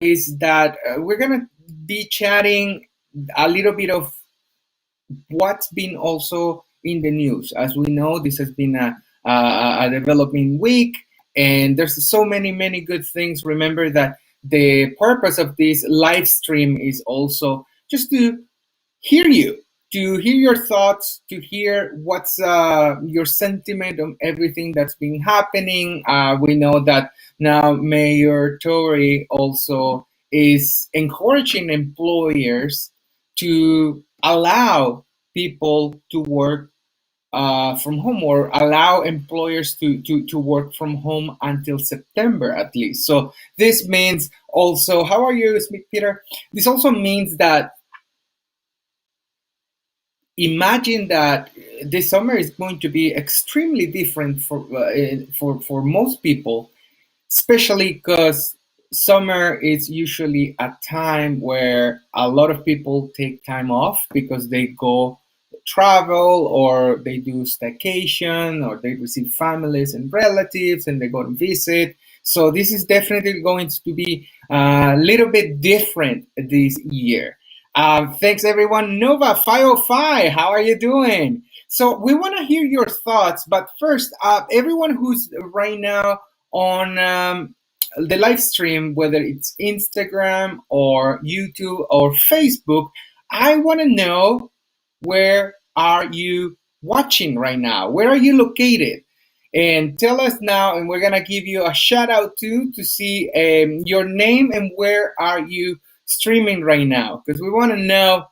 is that we're going to be chatting a little bit of what's been also in the news. As we know, this has been a developing week, and there's so many good things. Remember that the purpose of this live stream is also just to hear you, to hear your thoughts, to hear what's your sentiment on everything that's been happening. We know that now Mayor Tory also is encouraging employers to allow people to work from home, or allow employers to work from home until September at least. So this means also, how are you, Smith Peter? This also means that imagine that this summer is going to be extremely different for most people, especially because summer is usually a time where a lot of people take time off because they go travel, or they do staycation, or they receive families and relatives and they go to visit. So this is definitely going to be a little bit different this year. Thanks everyone. Nova 505, how are you doing? So we want to hear your thoughts, but first, everyone who's right now on the live stream, whether it's Instagram or YouTube or Facebook, I want to know, where are you watching right now? Where are you located? And tell us now, and we're gonna give you a shout out too, to see your name and where are you streaming right now, because we want to know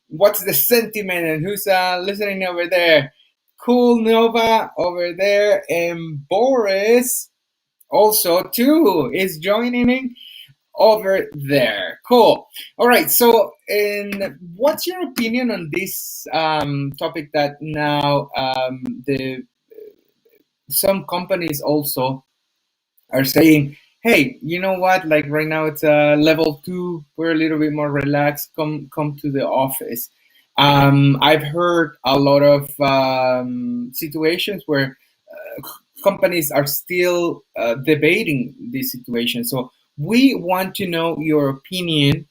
what's the sentiment and who's listening over there. Cool Nova over there, and Boris also too is joining in over there. Cool. All right. So, and what's your opinion on this topic that now the some companies also are saying, hey, you know what? Like right now it's level 2. We're a little bit more relaxed. Come to the office. I've heard a lot of situations where companies are still debating this situation. So we want to know your opinion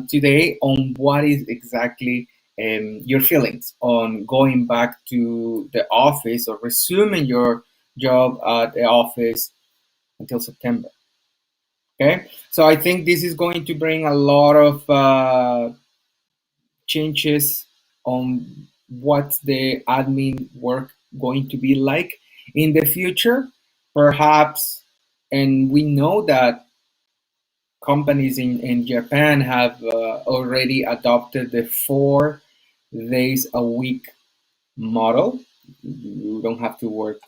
today on what is exactly your feelings on going back to the office or resuming your job at the office until September. Okay, so I think this is going to bring a lot of changes on what's the admin work going to be like in the future, perhaps. And we know that companies in Japan have already adopted the 4 days a week model. You don't have to work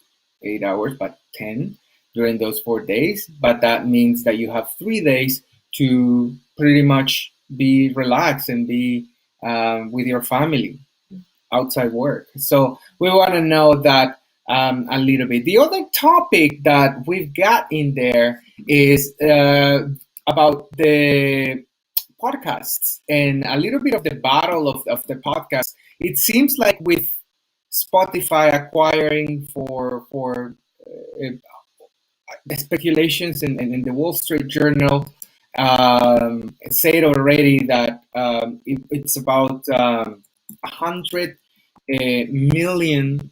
8 hours, but 10 during those 4 days. But that means that you have 3 days to pretty much be relaxed and be with your family outside work. So we want to know that a little bit. The other topic that we've got in there is about the podcasts and a little bit of the battle of the podcast. It seems like with Spotify acquiring for the speculations in the Wall Street Journal said already that it's about $100 million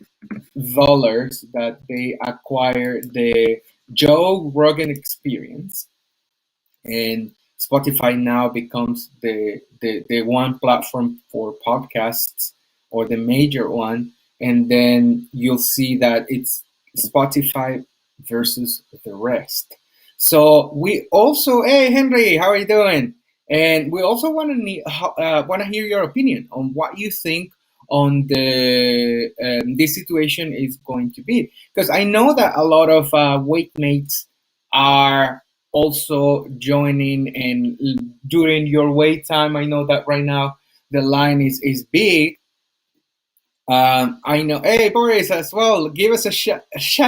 that they acquire the Joe Rogan Experience, and Spotify now becomes the one platform for podcasts, or the major one, and then you'll see that it's Spotify versus the rest. So we also, hey Henry, how are you doing? And we also want to hear your opinion on what you think on the this situation is going to be, because I know that a lot of weight mates are also joining, and during your wait time, I know that right now the line is big. I know. Hey, Boris, as well. Give us a shout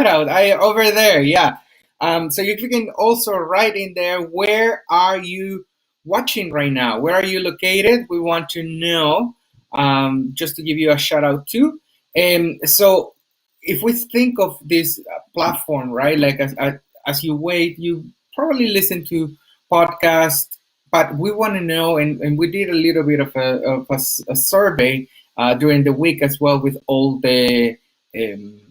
out. I over there. Yeah. So you can also write in there, where are you watching right now? Where are you located? We want to know. Just to give you a shout out too. And so, if we think of this platform, right? Like as you wait, you probably listen to podcast, but we want to know, and we did a little bit of a survey during the week as well with um,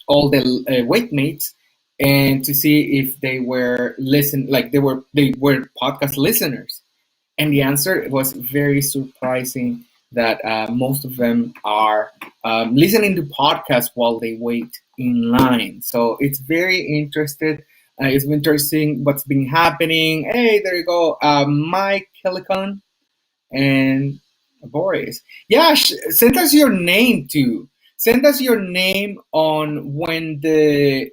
all the weight mates, and to see if they were they were podcast listeners. And the answer was very surprising that most of them are listening to podcasts while they wait in line. So it's very interested. It's interesting what's been happening. Hey, there you go, Mike Helicon and Boris. Yeah, send us your name too. Send us your name on when the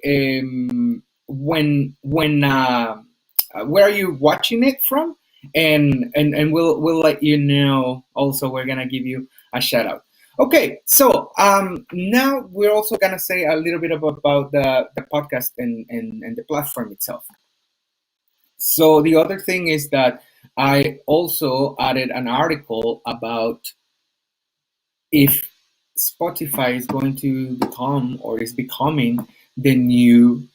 when where are you watching it from, and we'll let you know. Also, we're gonna give you a shout out. Okay, so now we're also gonna say a little bit about the podcast and the platform itself. So the other thing is that I also added an article about if Spotify is going to become or is becoming the new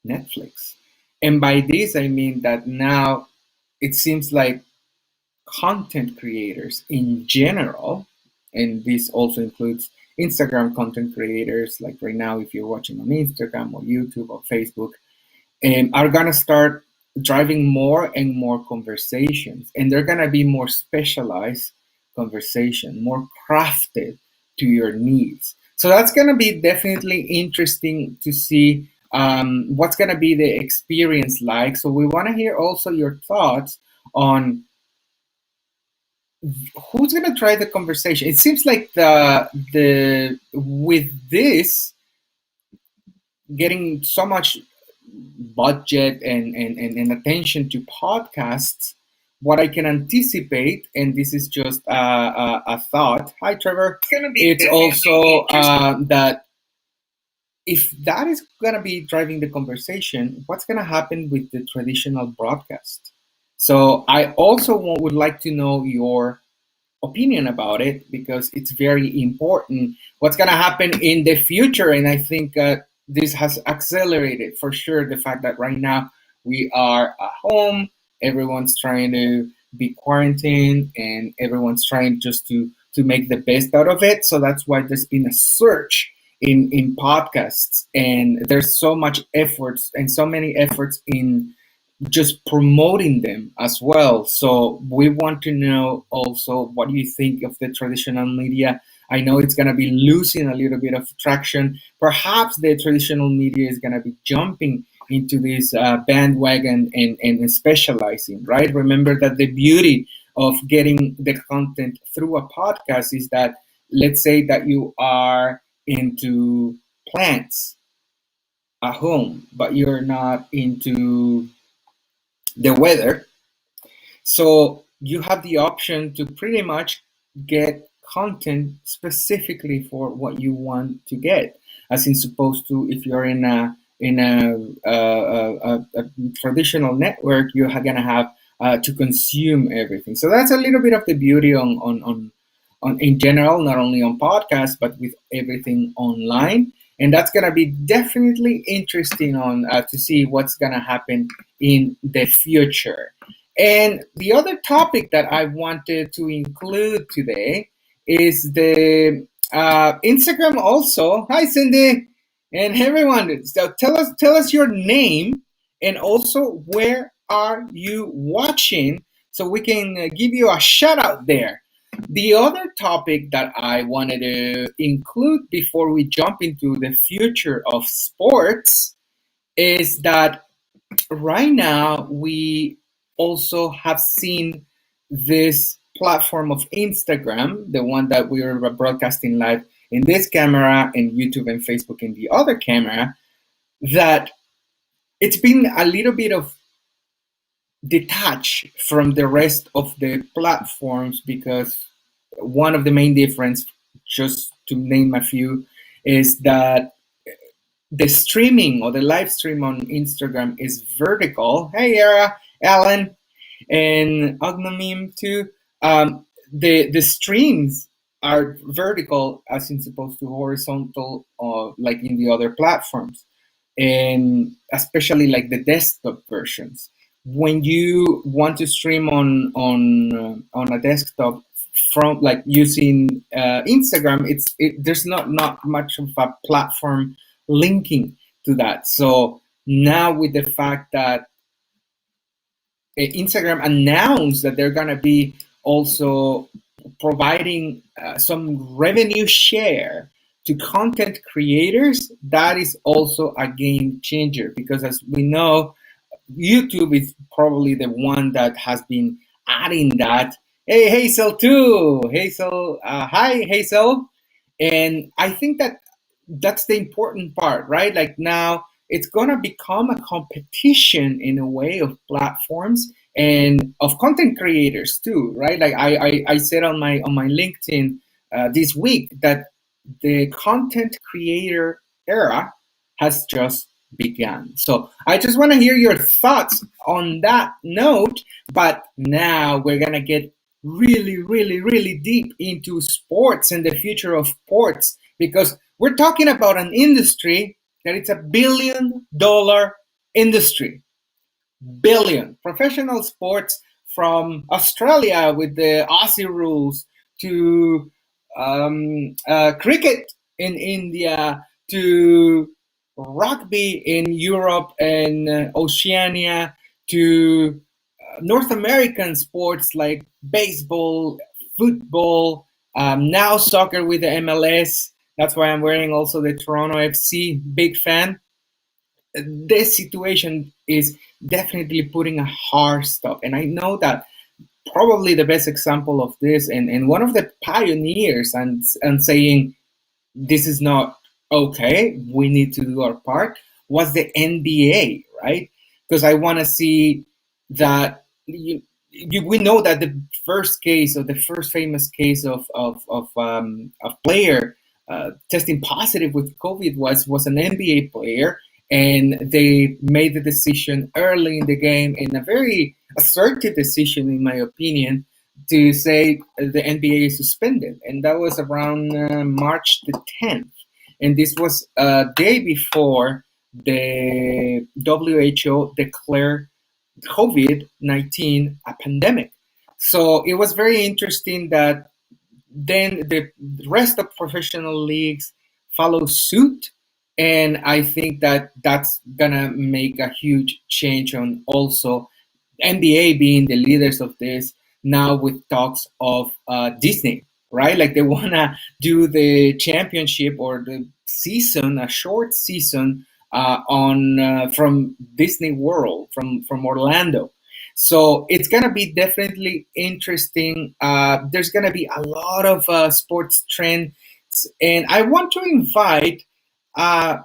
Netflix. And by this, I mean that now it seems like content creators in general, and this also includes Instagram content creators, like right now, if you're watching on Instagram or YouTube or Facebook, are gonna start driving more and more conversations, and they're gonna be more specialized conversation, more crafted to your needs. So that's gonna be definitely interesting to see what's gonna be the experience like. So we want to hear also your thoughts on who's gonna try the conversation. It seems like the with this getting so much budget and attention to podcasts, what I can anticipate, and this is just a thought. Hi, Trevor. It's also that if that is going to be driving the conversation, what's going to happen with the traditional broadcast? So I also would like to know your opinion about it because it's very important what's going to happen in the future. And I think this has accelerated for sure the fact that right now we are at home, everyone's trying to be quarantined, and everyone's trying just to make the best out of it. So that's why there's been a surge in podcasts, and there's so much efforts and so many efforts in just promoting them as well. So we want to know also what do you think of the traditional media. I know it's going to be losing a little bit of traction. Perhaps the traditional media is going to be jumping into this bandwagon and specializing, right? Remember that the beauty of getting the content through a podcast is that, let's say that you are into plants at home, but you're not into the weather. So you have the option to pretty much get content specifically for what you want to get, as in supposed to if you're in a traditional network, you're gonna have to consume everything. So that's a little bit of the beauty on in general, not only on podcasts but with everything online. And that's gonna be definitely interesting on to see what's gonna happen in the future. And the other topic that I wanted to include today is the Instagram also. Hi, Cindy, and everyone. So tell us your name and also where are you watching, so we can give you a shout out there. The other topic that I wanted to include before we jump into the future of sports is that right now we also have seen this platform of Instagram, the one that we are broadcasting live in this camera, and YouTube and Facebook in the other camera, that it's been a little bit of detached from the rest of the platforms because one of the main difference, just to name a few, is that the streaming or the live stream on Instagram is vertical. Hey, Era, Alan, and Agnomim too. The streams are vertical as in supposed to horizontal, like in the other platforms, and especially like the desktop versions. when you want to stream on a desktop from like using Instagram, there's not much of a platform linking to that. So now with the fact that Instagram announced that they're gonna be also providing some revenue share to content creators, that is also a game changer, because as we know, YouTube is probably the one that has been adding that. Hey, Hazel too. Hazel, hi, Hazel. And I think that that's the important part, right? Like now it's gonna become a competition in a way of platforms and of content creators too, right? Like I said on my LinkedIn this week that the content creator era has just begun. So I just want to hear your thoughts on that note. But now we're gonna get really, really, really deep into sports and the future of sports, because we're talking about an industry that it's $1 billion industry. Billion. Professional sports, from Australia with the Aussie rules to cricket in India to rugby in Europe and Oceania to North American sports like baseball, football, now soccer with the MLS. That's why I'm wearing also the Toronto FC. Big fan. This situation is definitely putting a hard stop. And I know that probably the best example of this, and one of the pioneers and saying this is not okay, we need to do our part, was the NBA, right? Because I want to see that we know that the first case, or the first famous case of player testing positive with COVID was an NBA player, and they made the decision early in the game, in a very assertive decision, in my opinion, to say the NBA is suspended, and that was around March the 10th, and this was a day before the WHO declared COVID-19 a pandemic. So it was very interesting that then the rest of professional leagues follow suit, and I think that that's gonna make a huge change on also NBA being the leaders of this now, with talks of Disney, right? Like they wanna do the championship or the season, a short season on from Disney World, from Orlando. So it's gonna be definitely interesting. There's gonna be a lot of sports trends, and I want to invite a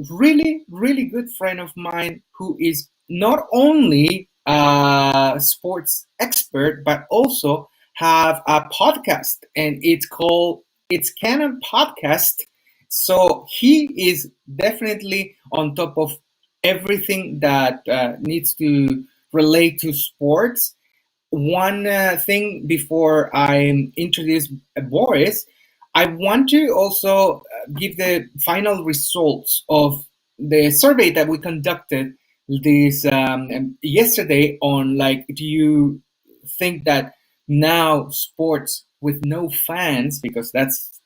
really, really good friend of mine who is not only a sports expert but also have a podcast, and it's called It's Canon Podcast. So he is definitely on top of everything that needs to relate to sports. One thing before I introduce Boris, I want to also give the final results of the survey that we conducted this yesterday on, like, do you think that now sports with no fans, because that's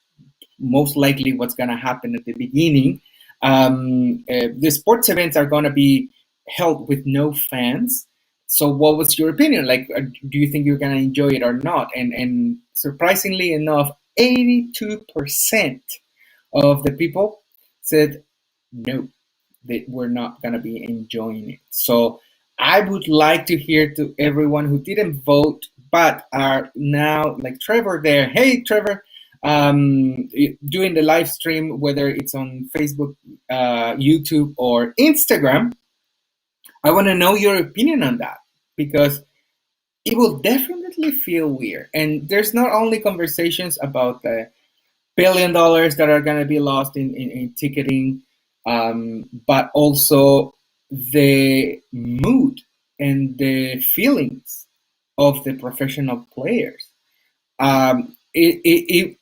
most likely what's going to happen at the beginning. The sports events are going to be held with no fans. So, what was your opinion? Like, do you think you're going to enjoy it or not? And surprisingly enough, 82% of the people said no, they were not going to be enjoying it. So, I would like to hear to everyone who didn't vote but are now, like Trevor there. Hey, Trevor, doing the live stream, whether it's on Facebook, YouTube, or Instagram. I want to know your opinion on that, because it will definitely feel weird. And there's not only conversations about the $1 billion that are going to be lost in ticketing, but also the mood and the feelings of the professional players. It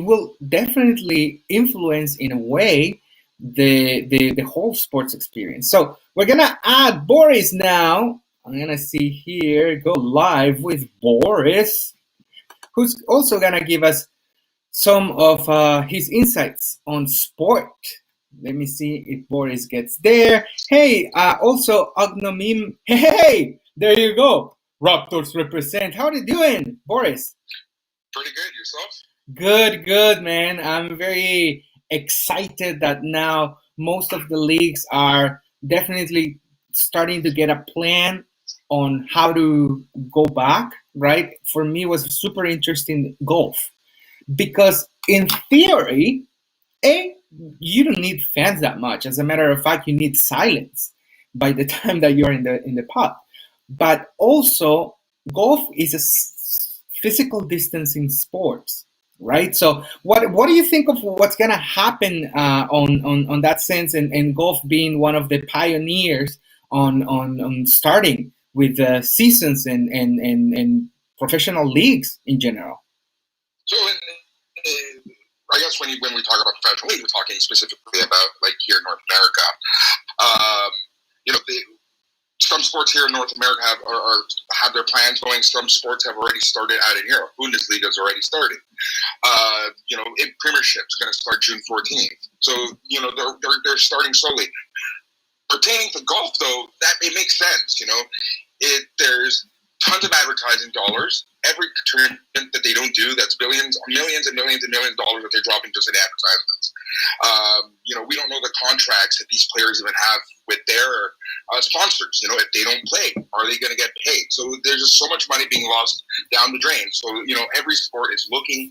will definitely influence in a way the whole sports experience. So we're gonna add Boris now I'm gonna see here, go live with Boris, who's also gonna give us some of his insights on sport. Let me see if Boris gets there. Hey, also Agnomim. Hey, there you go. Raptors represent. How are you doing, Boris? Pretty good. Yourself? Good, good, man. I'm very excited that now most of the leagues are definitely starting to get a plan on how to go back, right? For me, it was super interesting golf because in theory, A, you don't need fans that much. As a matter of fact, you need silence by the time that you're in the putt. But also, golf is a physical distancing sport, right? So, what do you think of what's gonna happen on that sense, and golf being one of the pioneers on starting with seasons and professional leagues in general? So, I guess when we talk about professional league, we're talking specifically about like here in North America. You know, some sports here in North America have their plans going. Some sports have already started out in Europe. Bundesliga has already started. You know, Premiership is going to start June 14th. So you know they're starting slowly. Pertaining to golf, though, that it makes sense. You know, there's tons of advertising dollars. Every tournament that they don't do, that's billions, millions and millions and millions of dollars that they're dropping just in advertisements. You know, we don't know the contracts that these players even have with their sponsors. You know, if they don't play, are they going to get paid? So there's just so much money being lost down the drain. So, you know, every sport is looking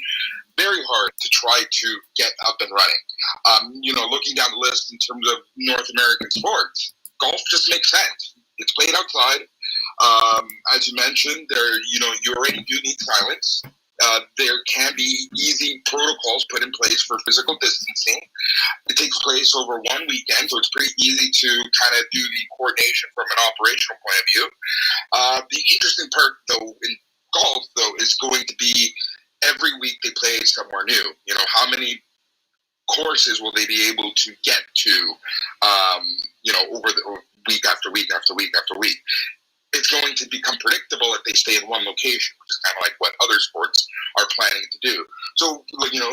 very hard to try to get up and running. You know, looking down the list in terms of North American sports, golf just makes sense. It's played outside. As you mentioned, you already do need silence. There can be easy protocols put in place for physical distancing. It takes place over one weekend, so it's pretty easy to kind of do the coordination from an operational point of view. The interesting part, though, in golf, though, is going to be every week they play somewhere new. You know, how many courses will they be able to get to, you know, over the week after week after week after week? It's going to become predictable if they stay in one location, which is kind of like what other sports are planning to do. So, you know,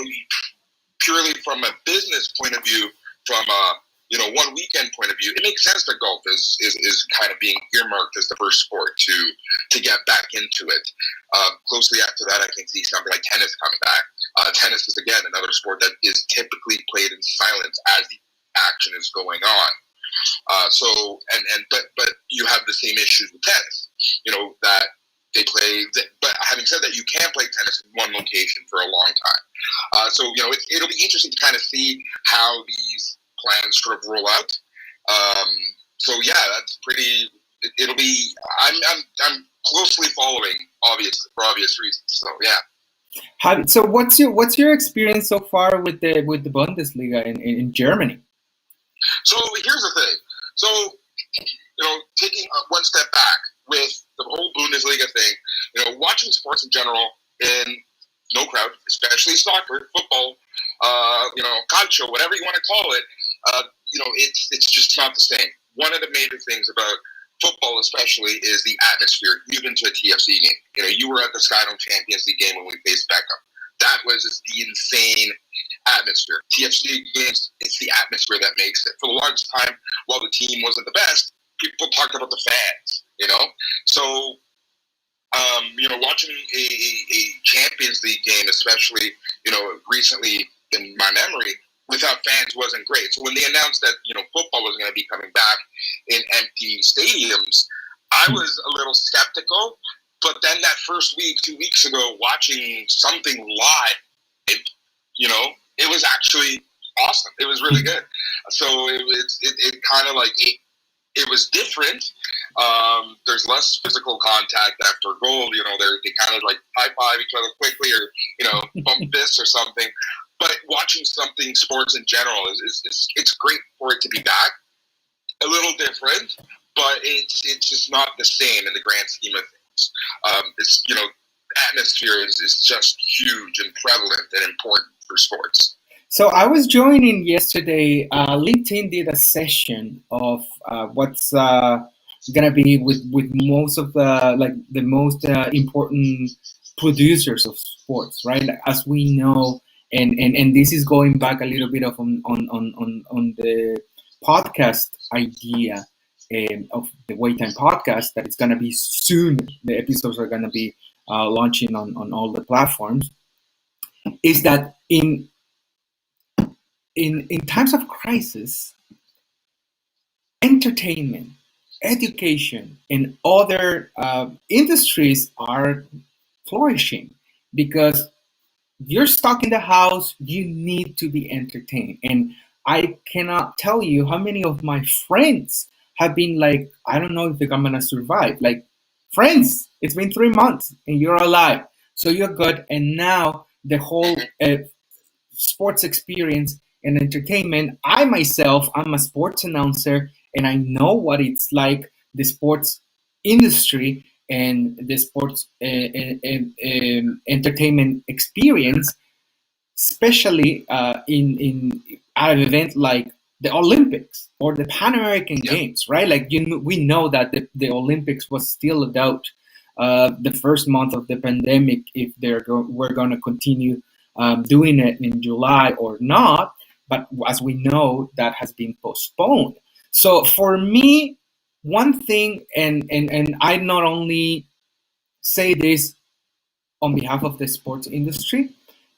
purely from a business point of view, from a one weekend point of view, it makes sense that golf is kind of being earmarked as the first sport to get back into it. Closely after that, I can see something like tennis coming back. Tennis is again another sport that is typically played in silence as the action is going on. But you have the same issues with tennis. You know that they play. But having said that, you can play tennis in one location for a long time. So you know it'll be interesting to kind of see how these plans sort of roll out. So yeah, that's pretty. It'll be. I'm closely following, for obvious reasons. So yeah. So what's your experience so far with the Bundesliga in Germany? So here's the thing. So, you know, taking one step back with the whole Bundesliga thing, you know, watching sports in general in no crowd, especially soccer, football, you know, calcio, whatever you want to call it, you know, it's just not the same. One of the major things about football especially is the atmosphere. You've been to a TFC game. You know, you were at the Skydome Champions League game when we faced Beckham. That was just the insane atmosphere. TFC games, it's the atmosphere that makes it. For the longest time, while the team wasn't the best, people talked about the fans, you know? So, you know, watching a Champions League game, especially, you know, recently in my memory, without fans wasn't great. So when they announced that, you know, football was going to be coming back in empty stadiums, I was a little skeptical. But then that first week, 2 weeks ago, watching something live, you know, it was actually awesome. It was really good. So it kind of like it was different. There's less physical contact after goal. You know, they kind of like high five each other quickly, or you know, bump fists or something. But watching something sports in general it's great for it to be back. A little different, but it's just not the same in the grand scheme of things. It's, you know, atmosphere is just huge and prevalent and important for sports. So I was joining yesterday. LinkedIn did a session of gonna be with most of the most important producers of sports, right? Like, as we know, and this is going back a little bit of on the podcast idea of the Waytime podcast, that it's gonna be soon. The episodes are gonna be launching on all the platforms. Is that in times of crisis, entertainment, education, and other industries are flourishing because you're stuck in the house, you need to be entertained. And I cannot tell you how many of my friends have been like, I don't know if I'm gonna survive. Like, friends, it's been 3 months and you're alive, so you're good. And now the whole sports experience and entertainment. I myself, I'm a sports announcer, and I know what it's like, the sports industry and the sports entertainment experience, especially in an event like the Olympics or the Pan American Games, right? Like, we know that the Olympics was still a doubt the first month of the pandemic, if we're going to continue doing it in July or not. But as we know, that has been postponed. So for me, one thing, and I not only say this on behalf of the sports industry,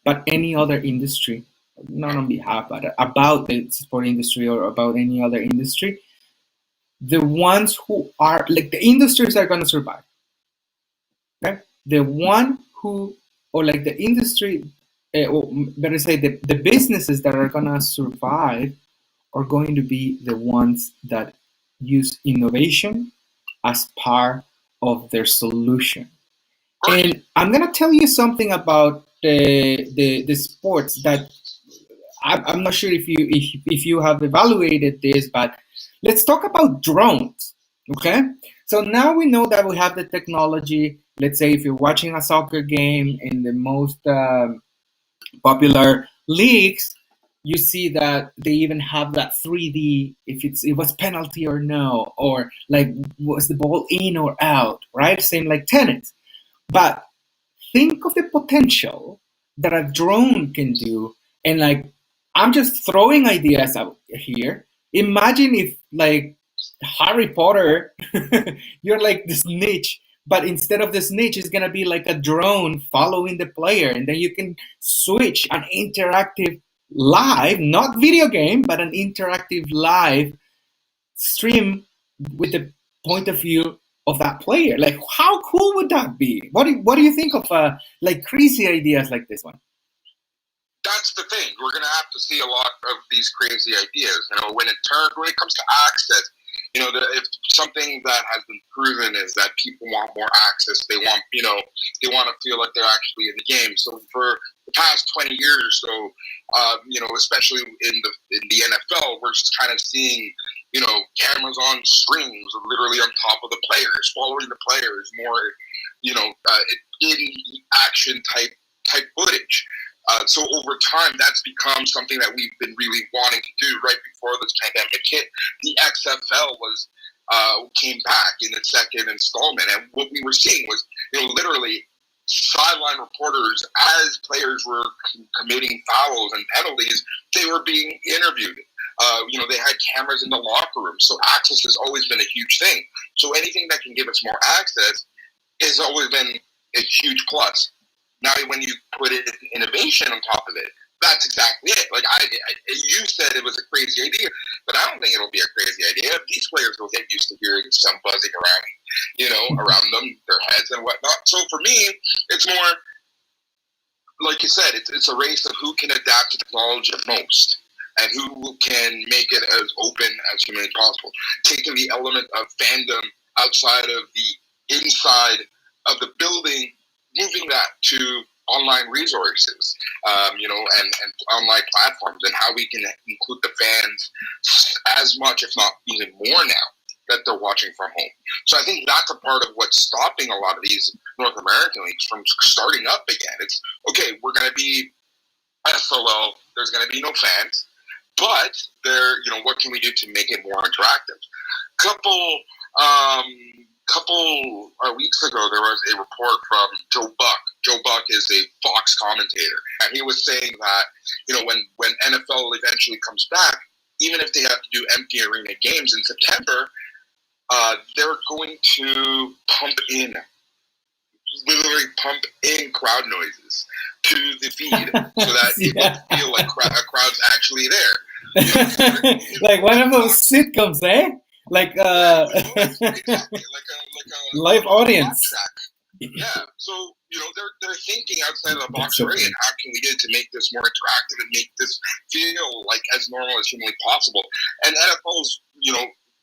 but any other industry, not on behalf, but about the sport industry or about any other industry, the ones who are like, the industries are going to survive. Okay? The one who, or like the industry, or better say, the businesses that are going to survive are going to be the ones that use innovation as part of their solution. And I'm gonna tell you something about the sports that I'm not sure if you have evaluated this, but let's talk about drones. Okay, so now we know that we have the technology. Let's say if you're watching a soccer game in the most popular leagues, you see that they even have that 3D, if it was penalty or no, or like, was the ball in or out, right? Same like tennis. But think of the potential that a drone can do. And like, I'm just throwing ideas out here. Imagine if, like, Harry Potter, you're like the snitch, but instead of the snitch, it's gonna be like a drone following the player, and then you can switch an interactive live, not video game, but an interactive live stream with the point of view of that player. Like, how cool would that be? What do you think of like crazy ideas like this one? That's the thing. We're going to have to see a lot of these crazy ideas. When it comes to access, if something that has been proven is that people want more access. They want, they want to feel like they're actually in the game. So for the past 20 years or so, especially in the NFL, we're just kind of seeing, cameras on strings, literally on top of the players, following the players, more, in action type footage. So over time, that's become something that we've been really wanting to do. Right before this pandemic hit, the XFL came back in the second installment, and what we were seeing was, literally sideline reporters, as players were committing fouls and penalties, they were being interviewed. They had cameras in the locker room, so access has always been a huge thing. So anything that can give us more access has always been a huge plus. Now, when you put in innovation on top of it, that's exactly it. Like you said, it was a crazy idea, but I don't think it'll be a crazy idea. These players will get used to hearing some buzzing around them, their heads and whatnot. So for me, it's more, like you said, it's a race of who can adapt to technology the most and who can make it as open as humanly possible. Taking the element of fandom outside of the inside of the building, moving that to online resources, and online platforms, and how we can include the fans as much, if not even more now, that they're watching from home. So I think that's a part of what's stopping a lot of these North American leagues from starting up again. It's, okay, we're going to be SOL, there's going to be no fans, but what can we do to make it more interactive? Couple Couple weeks ago, there was a report from Joe Buck. Joe Buck is a Fox commentator, and he was saying that when NFL eventually comes back, even if they have to do empty arena games in September, they're going to literally pump in crowd noises to the feed so that it will feel like a crowd's actually there. Like one of those sitcoms, eh? Like exactly, like a live audience. Yeah, so they're thinking outside of the box already, and how can we get to make this more interactive and make this feel like as normal as humanly possible? And NFL's,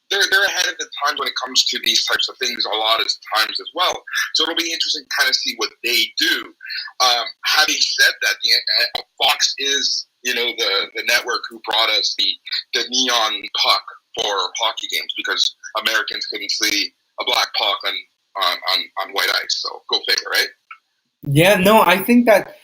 they're ahead of the times when it comes to these types of things a lot of times as well. So it'll be interesting to kind of see what they do. Having said that, Fox is the network who brought us the neon puck for hockey games because Americans couldn't see a black puck on white ice. So go figure, right? Yeah, no, I think that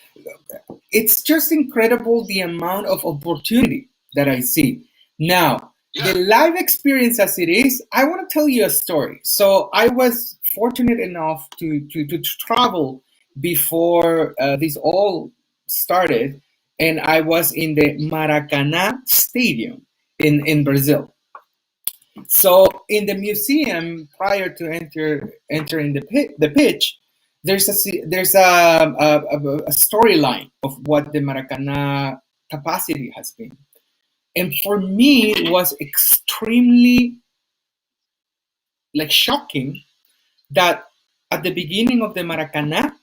it's just incredible the amount of opportunity that I see. Now, the live experience as it is, I want to tell you a story. So I was fortunate enough to travel before this all started, and I was in the Maracanã Stadium in Brazil. So in the museum, prior to entering the pitch, there's a storyline of what the Maracanã capacity has been, and for me, it was extremely shocking that at the beginning of the Maracanã,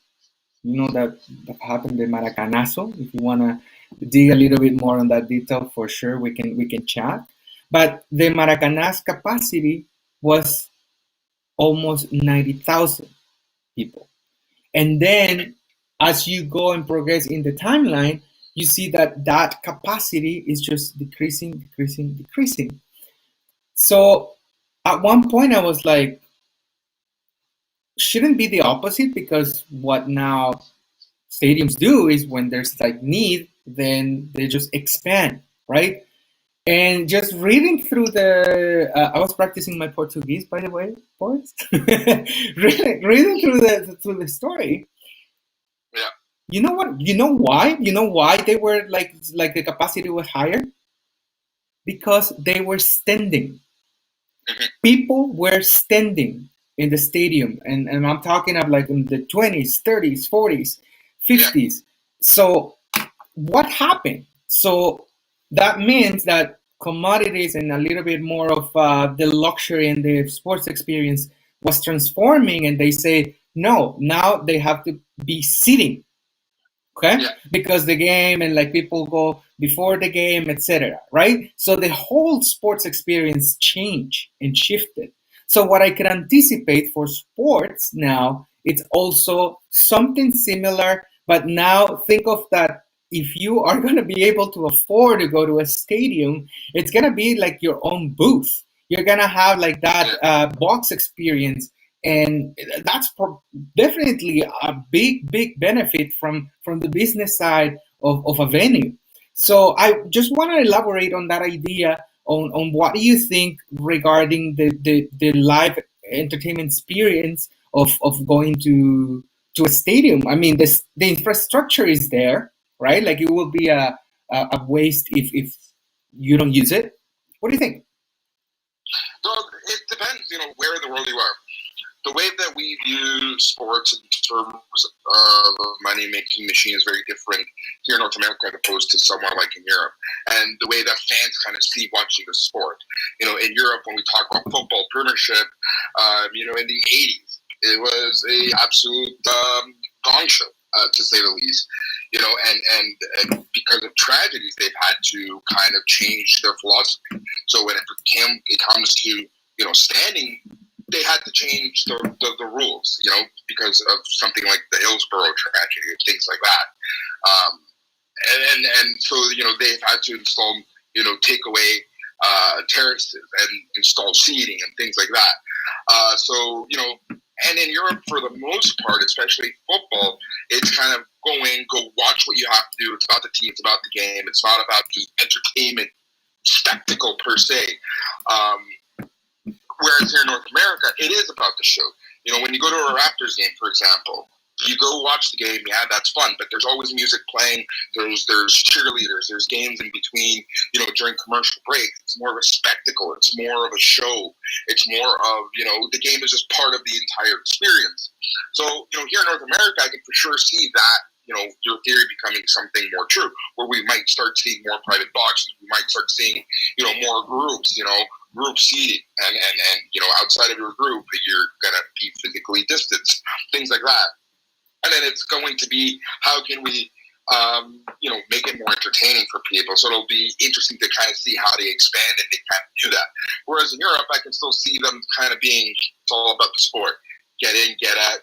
that happened, the Maracanazo. If you wanna dig a little bit more on that detail, for sure we can chat. But the Maracanã's capacity was almost 90,000 people. And then as you go and progress in the timeline, you see that capacity is just decreasing. So at one point I was like, shouldn't be the opposite, because what now stadiums do is when there's need, then they just expand, right? And just reading through I was practicing my Portuguese, by the way, Forrest. reading through the story. Yeah. You know what? You know why? You know why they were like the capacity was higher? Because they were standing. Mm-hmm. People were standing in the stadium, and I'm talking of in the 20s, 30s, 40s, 50s. Yeah. So what happened? So that means that commodities and a little bit more of the luxury and the sports experience was transforming, and they say no, now they have to be sitting, okay? Yeah. Because the game and people go before the game, etc., right? So the whole sports experience changed and shifted. So what I can anticipate for sports now, it's also something similar, but now think of that. If you are going to be able to afford to go to a stadium, it's going to be like your own booth. You're going to have that box experience, and that's definitely a big benefit from the business side of a venue. So I just want to elaborate on that idea on what do you think regarding the live entertainment experience of going to a stadium. I mean, the infrastructure is there, right? Like, it will be a waste if you don't use it. What do you think? So it depends, where in the world you are. The way that we view sports in terms of a money-making machine is very different here in North America as opposed to somewhere like in Europe. And the way that fans kind of see watching the sport. In Europe, when we talk about football, Premiership, in the 80s, it was a absolute gong show, to say the least. And because of tragedies, they've had to kind of change their philosophy. So when it comes to, standing, they had to change the rules, because of something like the Hillsborough tragedy and things like that. And so, they've had to install, take away terraces and install seating and things like that. So, and in Europe, for the most part, especially football, it's kind of go watch what you have to do. It's about the team, it's about the game. It's not about the entertainment spectacle per se. Whereas here in North America, it is about the show. When you go to a Raptors game, for example, you go watch the game. Yeah, that's fun, but there's always music playing. There's cheerleaders. There's games in between. During commercial breaks, it's more of a spectacle. It's more of a show. It's more of the game is just part of the entire experience. So here in North America, I can for sure see that your theory becoming something more true, where we might start seeing more private boxes. We might start seeing more groups. Group seating, and outside of your group, you're gonna be physically distanced. Things like that. And then it's going to be how can we, make it more entertaining for people. So it'll be interesting to kind of see how they expand and they kind of do that. Whereas in Europe, I can still see them kind of being, it's all about the sport. Get in, get at,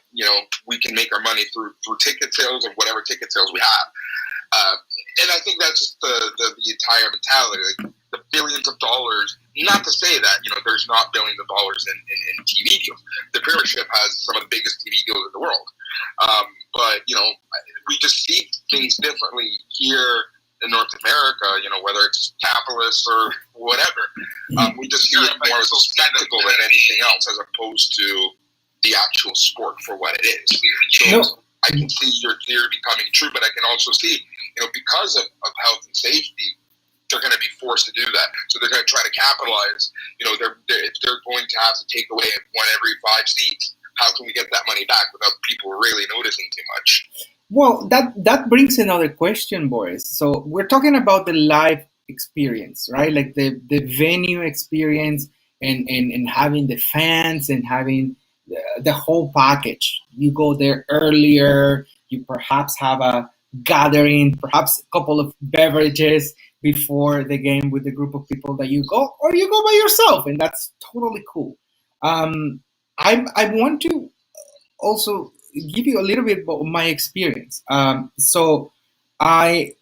we can make our money through ticket sales or whatever ticket sales we have. And I think that's just the entire mentality. Like the billions of dollars, not to say that, there's not billions of dollars in TV deals. The Premiership has some of the biggest TV deals in the world. But, we just see things differently here in North America, whether it's capitalist or whatever. We just see it more as a spectacle than anything else as opposed to the actual sport for what it is. So I can see your theory becoming true, but I can also see, because of health and safety, they're going to be forced to do that. So they're going to try to capitalize. If they're going to have to take away one every 5 seats, how can we get that money back without people really noticing too much? Well, that brings another question, Boris. So we're talking about the live experience, right? Like the venue experience and having the fans and having the whole package. You go there earlier, you perhaps have a gathering, perhaps a couple of beverages before the game with the group of people that you go, or you go by yourself, and that's totally cool. I want to also give you a little bit of my experience. So I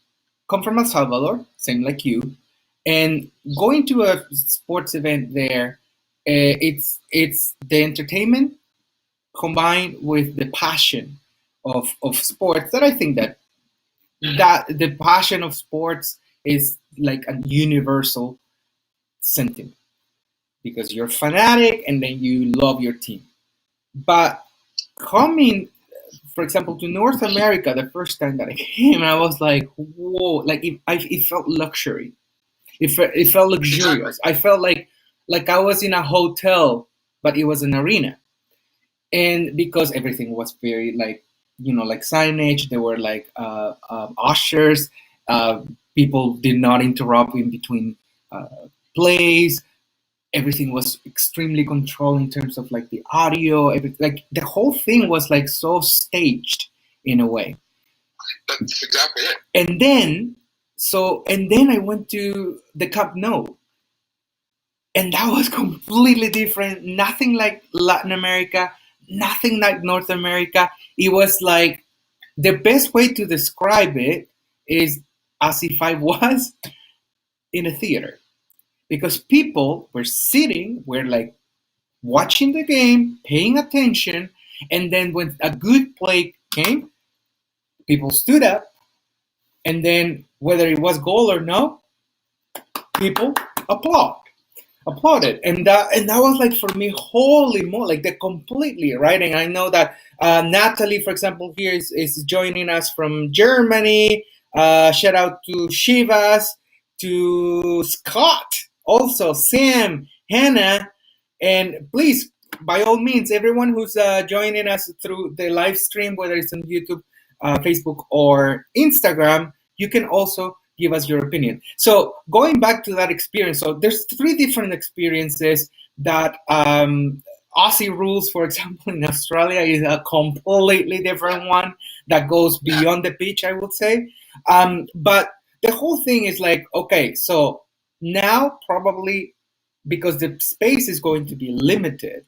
come from El Salvador, same like you, and going to a sports event there, it's the entertainment combined with the passion of sports that I think that the passion of sports is like a universal sentiment because you're fanatic and then you love your team. But coming, for example, to North America, the first time that I came, I was like, whoa, like it felt luxury. It felt luxurious. I felt like I was in a hotel, but it was an arena. And because everything was very like signage, there were like ushers. People did not interrupt in between plays. Everything was extremely controlled in terms of like the audio. Like the whole thing was like so staged in a way. That's exactly it. And then I went to the Camp Nou. And that was completely different. Nothing like Latin America, nothing like North America. It was like the best way to describe it is as if I was in a theater. Because people were sitting, were like watching the game, paying attention, and then when a good play came, people stood up, and then whether it was goal or no, people applauded, and that was like for me, holy moly, like the completely right. And I know that Natalie, for example, here is joining us from Germany. Shout out to Shivas, to Scott, also Sam, Hannah, and please, by all means, everyone who's joining us through the live stream, whether it's on YouTube, Facebook, or Instagram, you can also give us your opinion. So going back to that experience, so there's 3 different experiences that Aussie rules, for example, in Australia is a completely different one that goes beyond the pitch, I would say. But the whole thing is like, okay, so now probably because the space is going to be limited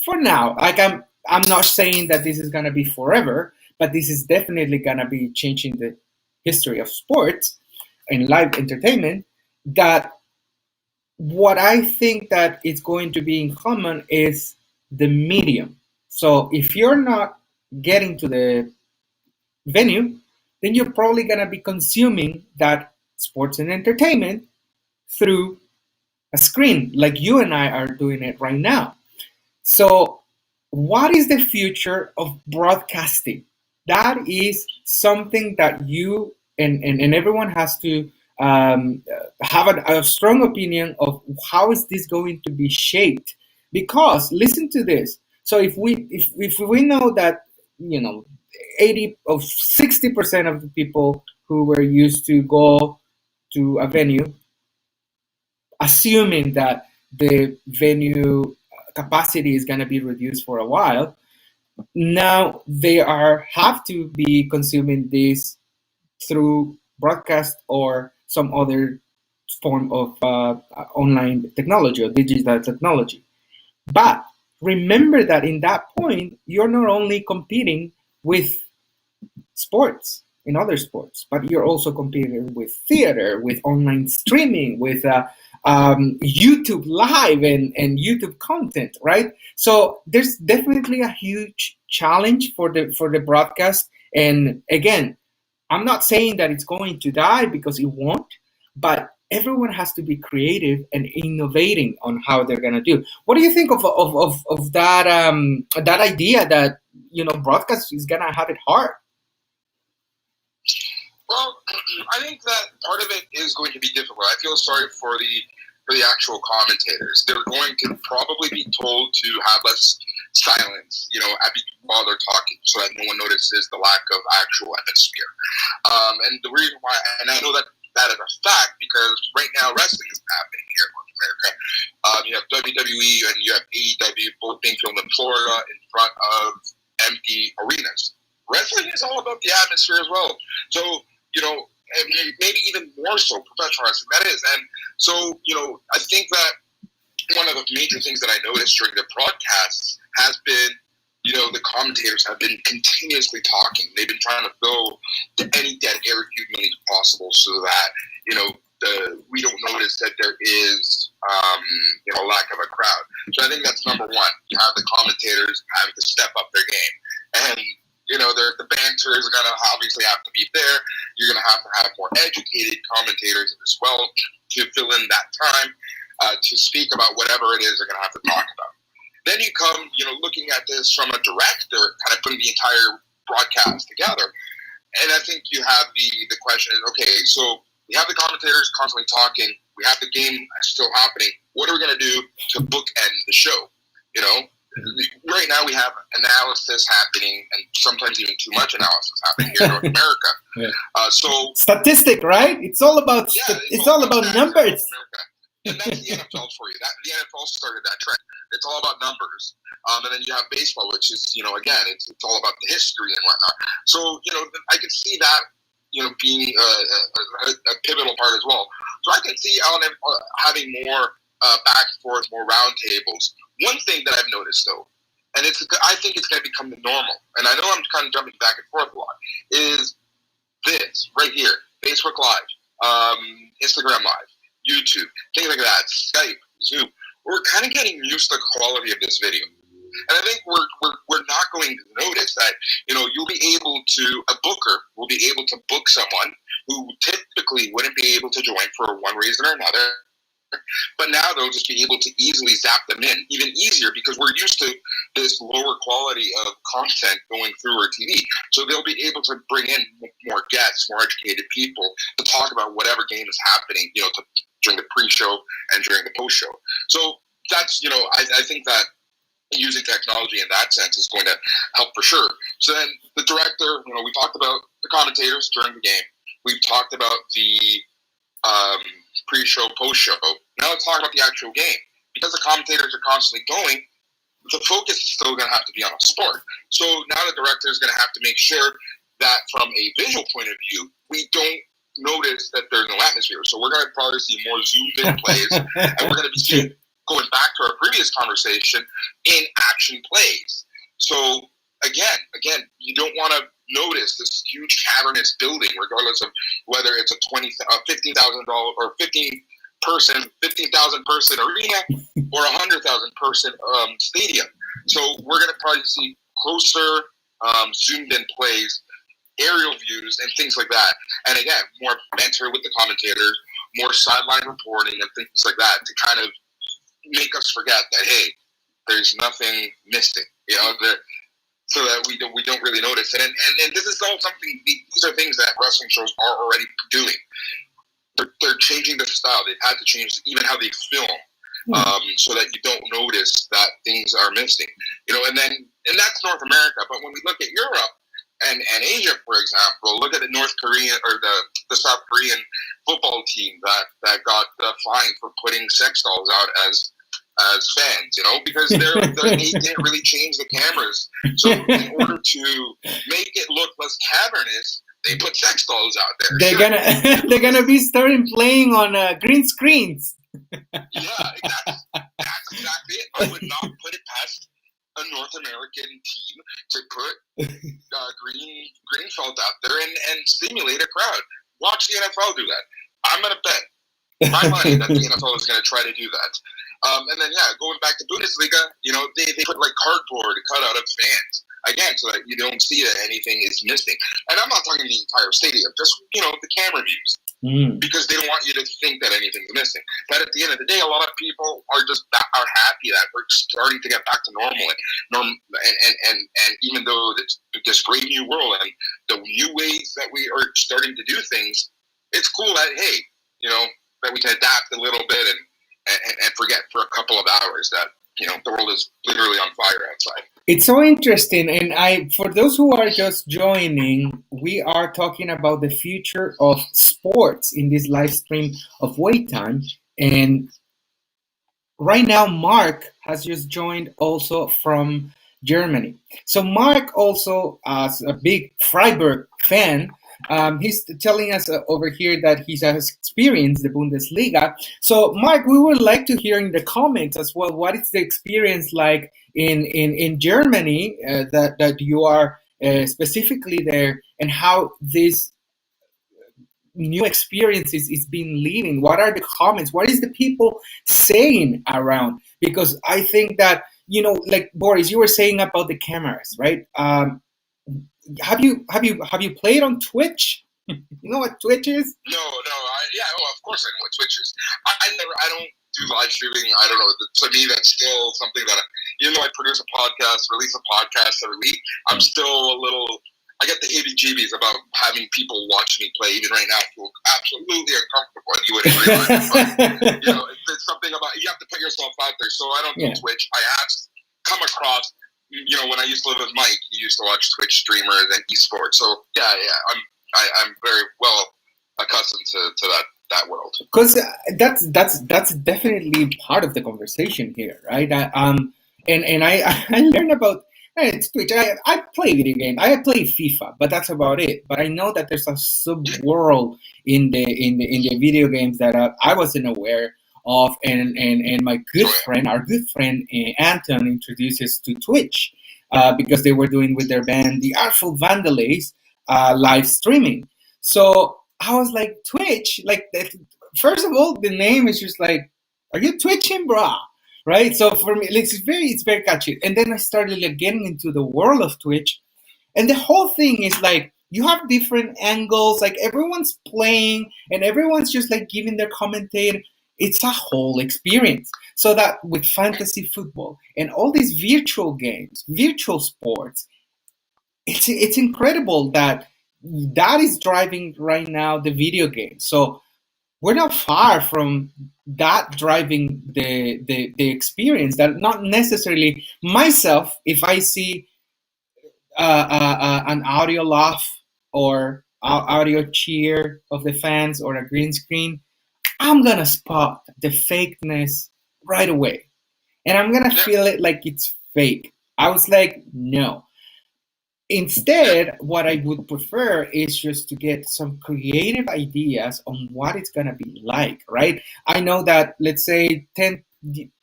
for now. Like I'm not saying that this is gonna be forever, but this is definitely gonna be changing the history of sports and live entertainment. That what I think that is going to be in common is the medium. So if you're not getting to the venue, then you're probably gonna be consuming that sports and entertainment through a screen like you and I are doing it right now. So, what is the future of broadcasting? That is something that you and everyone has to have a strong opinion of how is this going to be shaped. Because listen to this. So if we know that 80 or 60% of the people who were used to go to a venue, assuming that the venue capacity is going to be reduced for a while, now they have to be consuming this through broadcast or some other form of online technology or digital technology. But remember that in that point, you're not only competing with sports, in other sports, but you're also competing with theater, with online streaming, with YouTube live and YouTube content, right? So there's definitely a huge challenge for the broadcast. And again, I'm not saying that it's going to die, because it won't, but everyone has to be creative and innovating on how they're gonna do. What do you think of that idea that broadcast is gonna have it hard? Well, I think that part of it is going to be difficult. I feel sorry for the actual commentators. They're going to probably be told to have less silence, while they're talking, so that no one notices the lack of actual atmosphere. And the reason why, and I know that is a fact, because right now wrestling is happening here in North America. You have WWE and you have AEW both being filmed in Florida in front of empty arenas. Wrestling is all about the atmosphere as well. So, and maybe even more so professional wrestling, that is. And so, I think that one of the major things that I noticed during the broadcasts has been, the commentators have been continuously talking. They've been trying to fill any dead air humanly possible, so that, we don't notice that there is, lack of a crowd. So I think that's number one. You have the commentators having to step up their game. And the banter is going to obviously have to be there. You're going to have more educated commentators as well to fill in that time to speak about whatever it is they're going to have to talk about. Then you come, looking at this from a director, kind of putting the entire broadcast together. And I think you have the question is, okay, so we have the commentators constantly talking. We have the game still happening. What are we going to do to bookend the show? Right now we have analysis happening, and sometimes even too much analysis happening here in North America. Yeah. So statistic, right? It's all about it's all about numbers. And that's the NFL for you. The NFL started that trend. It's all about numbers. And then you have baseball, which is, again, it's all about the history and whatnot. So, I can see that, being a pivotal part as well. So I can see having more back and forth, more roundtables. One thing that I've noticed, though, and I think it's going to become the normal, and I know I'm kind of jumping back and forth a lot, is this right here: Facebook Live, Instagram Live, YouTube, things like that, Skype, Zoom. We're kind of getting used to the quality of this video. And I think we're not going to notice that, you'll be able to, a booker will be able to book someone who typically wouldn't be able to join for one reason or another. But now they'll just be able to easily zap them in, even easier, because we're used to this lower quality of content going through our TV. So they'll be able to bring in more guests, more educated people to talk about whatever game is happening, during the pre-show and during the post-show. So that's, I think that using technology in that sense is going to help for sure. So then the director, we talked about the commentators during the game. We've talked about the pre-show, post-show. Now let's talk about the actual game. Because the commentators are constantly going, the focus is still going to have to be on a sport. So now the director is going to have to make sure that from a visual point of view, we don't notice that there's no atmosphere. So we're going to probably see more zoomed in plays, and we're going to be seeing, going back to our previous conversation, in action plays. So again, you don't want to notice this huge cavernous building, regardless of whether it's a $15,000 or 15,000 person arena or 100,000 person stadium. So we're going to probably see closer, zoomed in plays, aerial views, and things like that. And again, more banter with the commentators, more sideline reporting and things like that to kind of make us forget that, hey, there's nothing missing, so that we don't really notice it. And this is all something. These are things that wrestling shows are already doing. They're changing the style. They've had to change even how they film, so that you don't notice that things are missing. And that's North America. But when we look at Europe and Asia, for example, look at the North Korean or the South Korean football team that got fined for putting sex dolls out as fans, because they didn't really change the cameras. So in order to make it look less cavernous, they put sex dolls out there. They're gonna be starting playing on green screens. Yeah, exactly. That's exactly it. I would not put it past a North American team to put green felt out there and stimulate a crowd. Watch the NFL do that. I'm gonna bet my money that the NFL is gonna try to do that. And then, going back to Bundesliga, they put like cardboard cut out of fans, again, so that you don't see that anything is missing. And I'm not talking the entire stadium, just, the camera views, because they don't want you to think that anything's missing. But at the end of the day, a lot of people are happy that we're starting to get back to normal. And even though it's this great new world and the new ways that we are starting to do things, it's cool that, hey, that we can adapt a little bit and forget for a couple of hours that the world is literally on fire outside. It's so interesting, and for those who are just joining, we are talking about the future of sports in this live stream of w8time, and right now Mark has just joined also from Germany. So Mark also, as a big Freiburg fan, he's telling us over here that he has experienced the Bundesliga. So, Mark, we would like to hear in the comments as well, what is the experience like in Germany that you are specifically there, and how this new experience is being living? What are the comments? What is the people saying around? Because I think that, like Boris, you were saying about the cameras, right? Have you played on Twitch? You know what Twitch is? No. Of course I know what Twitch is. I don't do live streaming. I don't know. To me, that's still something that, even though I produce a podcast, release a podcast every week, I'm still a little. I get the heebie-jeebies about having people watch me play. Even right now, I feel absolutely uncomfortable. And you would agree on it. But, it's something about you have to put yourself out there. So I don't do Twitch. I have come across. When I used to live with Mike, he used to watch Twitch streamers and esports. So I'm very well accustomed to that world. Because that's definitely part of the conversation here, right? And I learned about Twitch. I play video games. I play FIFA, but that's about it. But I know that there's a sub world in the video games that I wasn't aware of, and my our good friend Anton introduced us to Twitch because they were doing with their band the Artful Vandalays live streaming. So I was like, Twitch, first of all, the name is just like, are you twitching, brah? Right? So for me, it's very catchy. And then I started getting into the world of Twitch, and the whole thing is like, you have different angles, like everyone's playing and everyone's just like giving their commentary. It's a whole experience. So that with fantasy football and all these virtual games, virtual sports, it's incredible that is driving right now the video game. So we're not far from that driving the experience. That not necessarily myself, if I see an audio laugh or audio cheer of the fans or a green screen, I'm gonna spot the fakeness right away, and I'm gonna feel it like it's fake. I was like, no. Instead, what I would prefer is just to get some creative ideas on what it's gonna be like, right? I know that, let's say 10,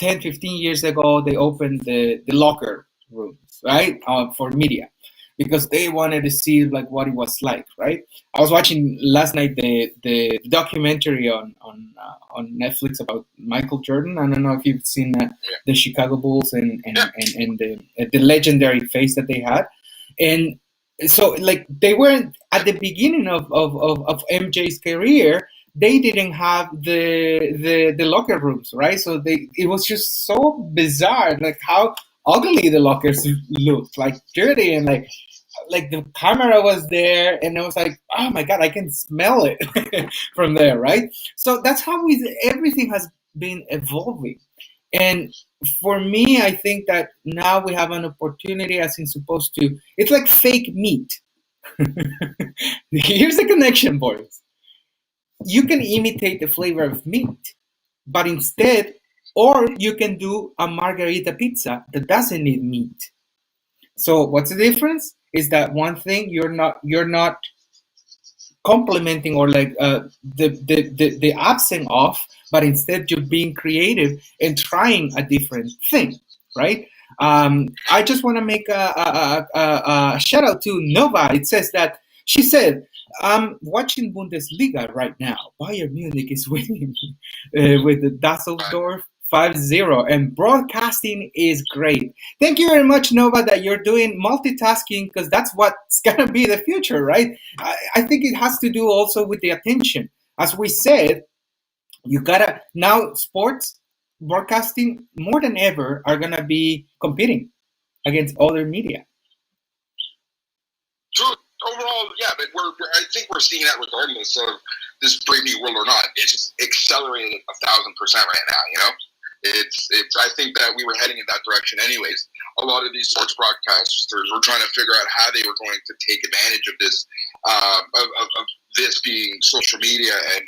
15 years ago, they opened the locker rooms, right, for media, because they wanted to see like what it was like, right? I was watching last night the documentary on Netflix about Michael Jordan. I don't know if you've seen the Chicago Bulls and the legendary face that they had, and so like they weren't at the beginning of MJ's career, they didn't have the locker rooms, right? So it was just so bizarre, like how ugly the lockers looked, like dirty, and like the camera was there, and I was like, oh my god, I can smell it from there, right? So that's how everything has been evolving. And for me, I think that now we have an opportunity, as in supposed to, it's like fake meat. Here's the connection, boys. You can imitate the flavor of meat, but instead, or you can do a margarita pizza that doesn't need meat. So what's the difference? Is that one thing you're not complementing, or like the absence of, but instead you're being creative and trying a different thing, right? I just want to make a shout out to Nova. It says that she said, I'm watching Bundesliga right now. Bayern Munich is winning with the Dusseldorf 5-0, and broadcasting is great. Thank you very much, Nova, that you're doing multitasking, because that's what's going to be the future, right? I think it has to do also with the attention. As we said, you gotta, now sports broadcasting more than ever are going to be competing against other media. True. Overall, yeah, but I think we're seeing that regardless of this brave new world or not. It's just accelerated 1,000% right now. You know, it's. I think that we were heading in that direction anyways. A lot of these sports broadcasters were trying to figure out how they were going to take advantage of this, of this being social media and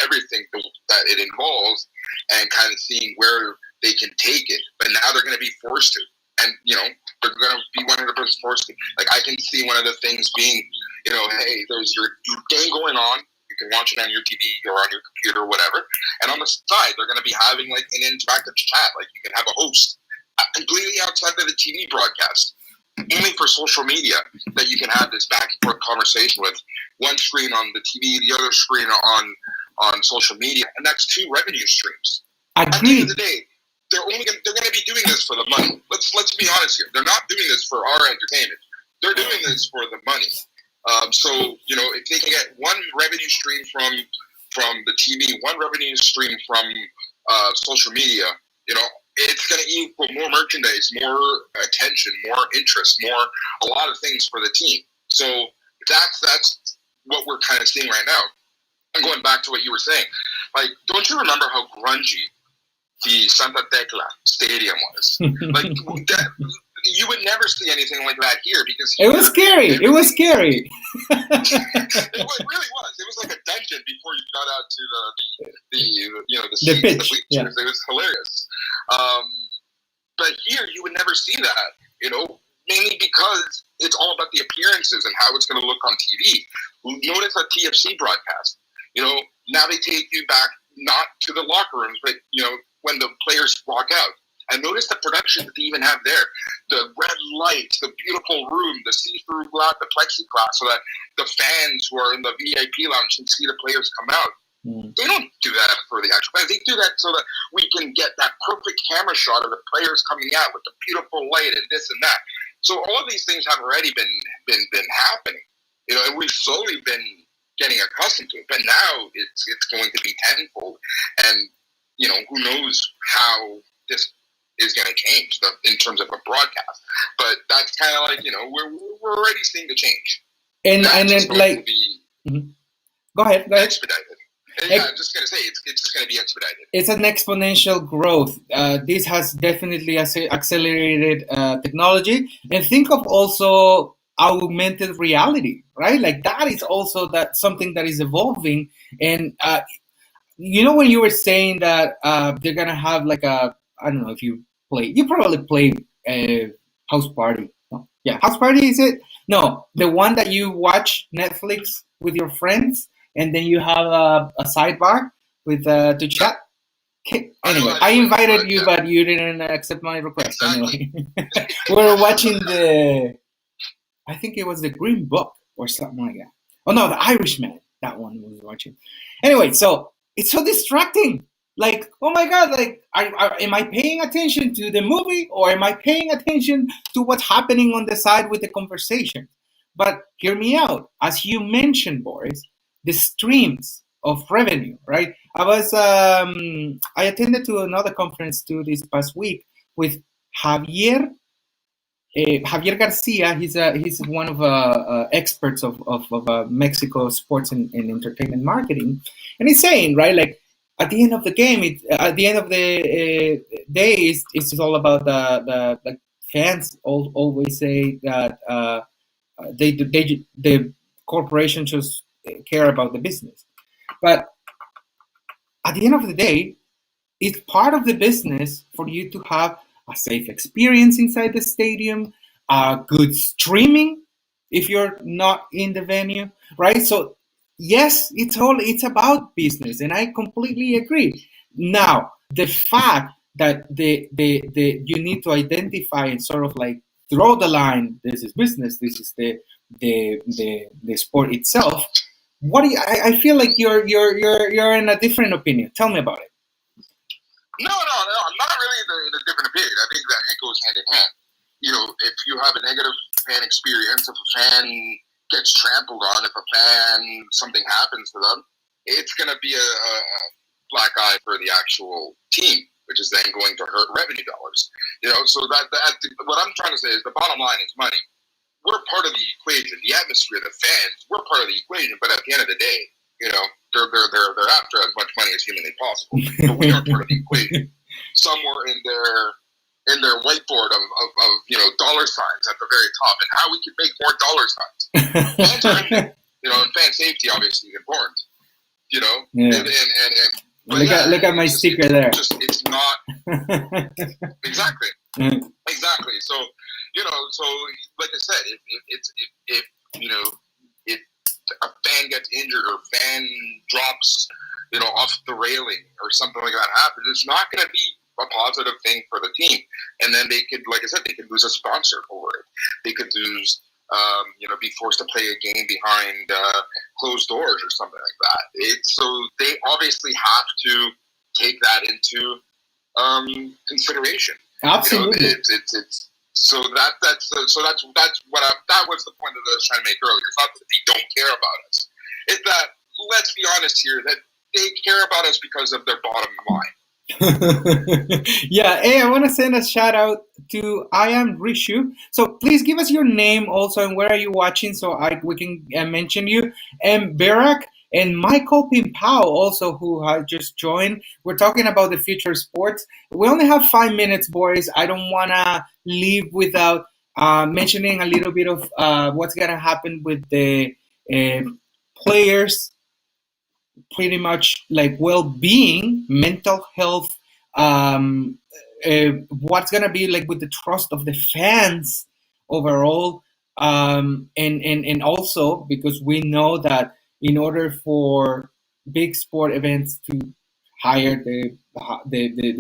everything that it involves, and kind of seeing where they can take it. But now they're going to be forced to. And, you know, they're going to be 100% forced to. Like, I can see one of the things being, you know, hey, there's your game going on. You can watch it on your TV or on your computer or whatever. And on the side, they're going to be having, like, an interactive chat. Like, you can have a host completely outside of the TV broadcast, only for social media, that you can have this back and forth conversation with. One screen on the TV, the other screen on social media. And that's 2 revenue streams. Agreed. At the end of the day, they're going to be doing this for the money. Let's be honest here. They're not doing this for our entertainment. They're doing this for the money. So, you know, if they can get one revenue stream from the TV, one revenue stream from social media, you know, it's going to equal more merchandise, more attention, more interest, a lot of things for the team. So that's what we're kind of seeing right now. And going back to what you were saying, like, don't you remember how grungy the Santa Tecla Stadium was? Like, that, you would never see anything like that here, because it was scary. It was scary. It really was. It was like a dungeon before you got out to the you know, the seats, pitch. the bleachers. Yeah. It was hilarious. But here you would never see that, you know, mainly because it's all about the appearances and how it's going to look on TV. Notice that TFC broadcast. You know, now they take you back not to the locker rooms, but, you know, when the players walk out. And notice the production that they even have there. The red lights, the beautiful room, the see-through glass, the plexiglass, so that the fans who are in the VIP lounge can see the players come out. They don't do that for the actual fans. They do that so that we can get that perfect camera shot of the players coming out with the beautiful light and this and that. So all of these things have already been happening. You know, and we've slowly been getting accustomed to it. But now it's going to be tenfold. And, you know, who knows how this is going to change in terms of a broadcast. But that's kind of like, you know, we're already seeing the change. And then, like, go ahead. Expedited. Yeah, I'm just going to say, it's just going to be expedited. It's an exponential growth. This has definitely accelerated technology. And think of also augmented reality, right? Like, that is also something that is evolving. And, you know, when you were saying that they're going to have like I don't know if you probably play House Party. No? Yeah, House Party, is it? No, the one that you watch Netflix with your friends, and then you have a sidebar with to chat. Okay. Anyway, I invited you, but you didn't accept my request. Anyway, we were watching I think it was the Green Book or something like that. Oh no, the Irishman. That one we were watching. Anyway, so it's so distracting. Like, oh my God, like, am I paying attention to the movie, or am I paying attention to what's happening on the side with the conversation? But hear me out. As you mentioned, Boris, the streams of revenue, right? I attended to another conference too this past week with Javier Javier Garcia. He's one of experts of Mexico sports and entertainment marketing, and he's saying, right, like at the end of the game, at the end of the day, it's all about the like fans always say that the corporation just care about the business, but at the end of the day, it's part of the business for you to have a safe experience inside the stadium, good streaming if you're not in the venue, right? So yes, it's about business, and I completely agree. Now, the fact that the you need to identify and sort of like draw the line. This is business. This is the sport itself. What do you, I feel like you're in a different opinion. Tell me about it. No, I'm not really in a different opinion. I think that it goes hand in hand. If you have a negative fan experience, if a fan gets trampled on, if a fan, something happens to them, it's going to be a black eye for the actual team, which is then going to hurt revenue dollars. So what I'm trying to say is the bottom line is money. We're part of the equation. The atmosphere, the fans, we're part of the equation. But at the end of the day, they're after as much money as humanly possible. But we are part of the equation. Somewhere in their whiteboard of dollar signs at the very top, and how we can make more dollar signs. Fans are in there. And fan safety obviously is important. Yeah. And look at my sticker there. It's not exactly. Exactly. So like I said, if a fan gets injured or fan drops, off the railing or something like that happens, it's not going to be a positive thing for the team. And then they could, like I said, they could lose a sponsor over it. They could lose, be forced to play a game behind closed doors or something like that. So they obviously have to take that into consideration. Absolutely. It's so that's what that was the point that I was trying to make earlier. It's not that they don't care about us. It's that, let's be honest here, that they care about us because of their bottom line. Yeah, hey, I want to send a shout out to I am Rishu. So please give us your name also and where are you watching so we can mention you. And Barak and Michael Pimpao also, who has just joined. We're talking about the future of sports. We only have 5 minutes, boys. I don't want to leave without mentioning a little bit of what's going to happen with the players, pretty much like well-being, mental health, what's gonna be like with the trust of the fans overall, and also because we know that in order for big sport events to hire the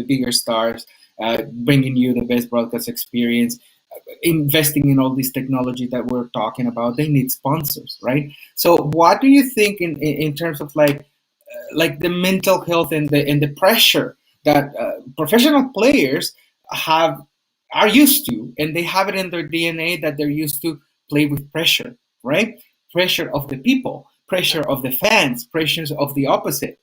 bigger stars, bringing you the best broadcast experience, investing in all this technology that we're talking about, they need sponsors, right? So what do you think in terms of like the mental health and the pressure that professional players have are used to, and they have it in their DNA that they're used to play with pressure, right? Pressure of the people, pressure of the fans, pressures of the opposite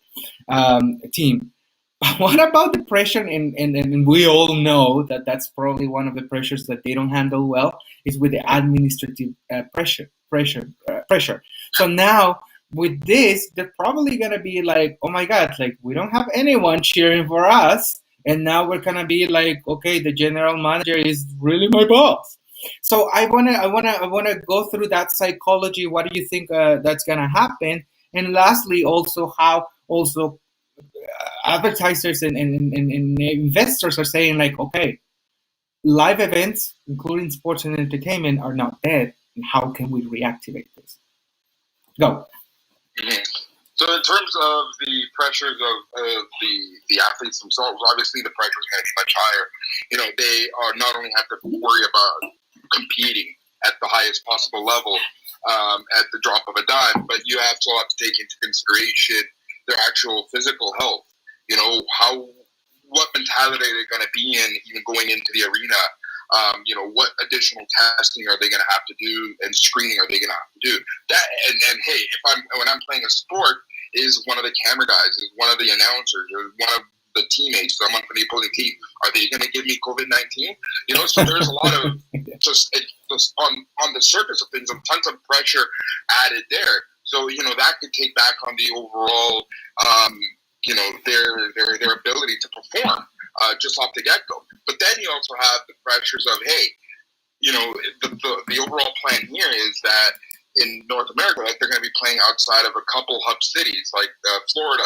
team. But what about the pressure? And we all know that that's probably one of the pressures that they don't handle well is with the administrative pressure. So now with this, they're probably gonna be like, oh my god, like we don't have anyone cheering for us, and now we're gonna be like, okay, the general manager is really my boss. So I wanna go through that psychology. What do you think that's gonna happen? And lastly, also how also advertisers and investors are saying like, okay, live events, including sports and entertainment, are not dead. And how can we reactivate this? Go. Mm-hmm. So in terms of the pressures of the athletes themselves, obviously the pressure is going to be much higher. They are not only have to worry about competing at the highest possible level at the drop of a dime, but you also have to take into consideration their actual physical health. What mentality are they going to be in, even going into the arena? What additional testing are they going to have to do, and screening are they going to have to do? That and hey, when I'm playing a sport, Is one of the camera guys, is one of the announcers, or one of the teammates, someone from the opposing team, are they going to give me COVID-19? So there's a lot of just on the surface of things, tons of pressure added there. So that could take back on the overall, their ability to perform just off the get go. But then you also have the pressures of, hey, the overall plan here is that in North America, like, they're going to be playing outside of a couple hub cities, like Florida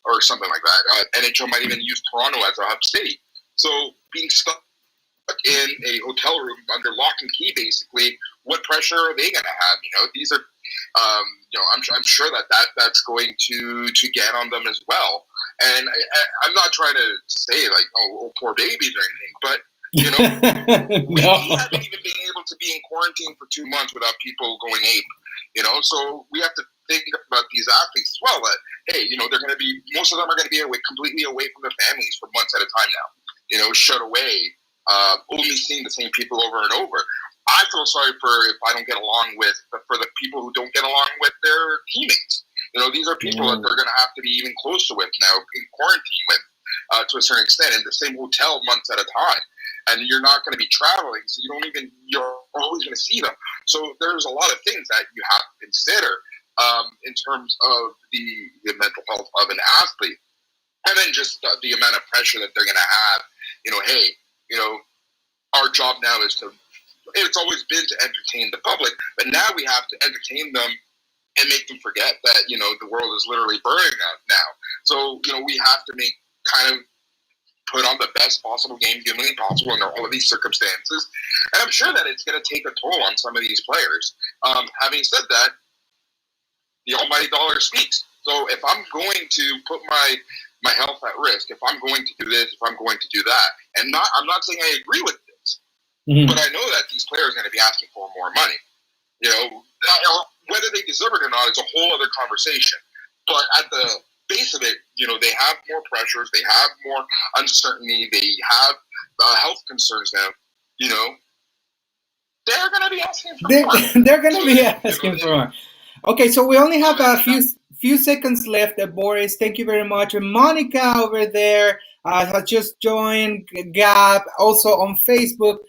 or something like that. NHL might even use Toronto as a hub city. So being stuck in a hotel room under lock and key, basically, what pressure are they going to have? These are, I'm sure that's going to get on them as well. And I'm not trying to say like, oh, poor babies or anything, but we haven't even been able to be in quarantine for 2 months without people going ape. So we have to think about these athletes as well. That hey, they're going to be, most of them are going to be completely away from their families for months at a time now. Shut away, only seeing the same people over and over. I feel sorry if I don't get along for the people who don't get along with their teammates. These are people that they're going to have to be even closer with now, in quarantine with, to a certain extent, in the same hotel months at a time. And you're not going to be traveling, so you're always going to see them. So there's a lot of things that you have to consider in terms of the mental health of an athlete. And then just the amount of pressure that they're going to have. Hey, our job now is it's always been to entertain the public, but now we have to entertain them and make them forget that, the world is literally burning out now. So, we have to kind of put on the best possible game humanly possible under all of these circumstances. And I'm sure that it's going to take a toll on some of these players. Having said that, the almighty dollar speaks. So if I'm going to put my health at risk, if I'm going to do this, if I'm going to do that, and I'm not saying I agree with this, but I know that these players are going to be asking for more money. Whether they deserve it or not is a whole other conversation. But at the base of it, they have more pressures, they have more uncertainty, they have health concerns now. They're going to be asking for more. They're going to be asking for more. Okay, so we only have a few seconds left. Boris, thank you very much. And Monica over there has just joined. Gab, also on Facebook.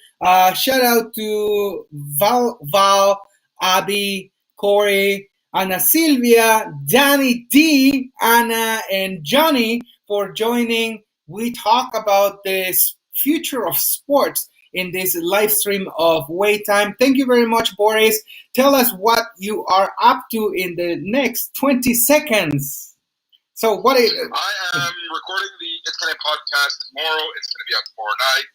Shout out to Val, Abby, Corey, Ana Silvia, Danny D, Anna, and Johnny for joining. We talk about this future of sports in this live stream of Wait Time. Thank you very much, Boris. Tell us what you are up to in the next 20 seconds. So what is... I am recording the It's Kind of podcast tomorrow. It's going to be out tomorrow night.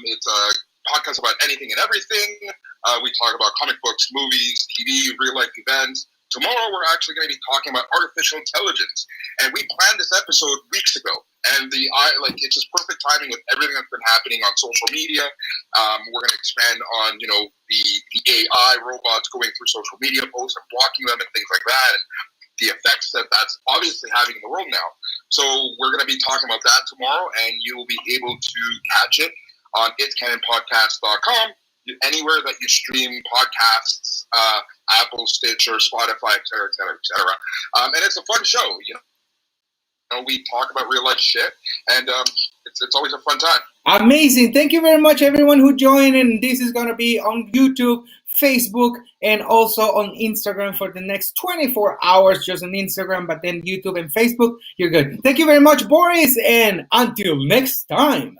It's a podcast about anything and everything. We talk about comic books, movies, TV, real-life events. Tomorrow, we're actually going to be talking about artificial intelligence. And we planned this episode weeks ago. And it's just perfect timing with everything that's been happening on social media. We're going to expand on, the AI robots going through social media posts and blocking them and things like that, and the effects that's obviously having in the world now. So we're going to be talking about that tomorrow, and you will be able to catch it on itscanonpodcast.com, anywhere that you stream podcasts, Apple, Stitcher, Spotify, et cetera, et cetera, et cetera. And it's a fun show, we talk about real life shit, and it's always a fun time. Amazing. Thank you very much, everyone who joined. And this is going to be on YouTube, Facebook, and also on Instagram for the next 24 hours, just on Instagram, but then YouTube and Facebook, you're good. Thank you very much, Boris, and until next time.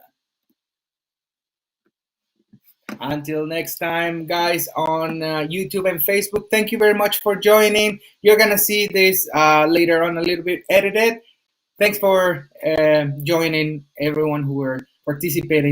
Until next time, guys, on YouTube and Facebook, thank you very much for joining. You're going to see this later on a little bit edited. Thanks for joining everyone who were participating.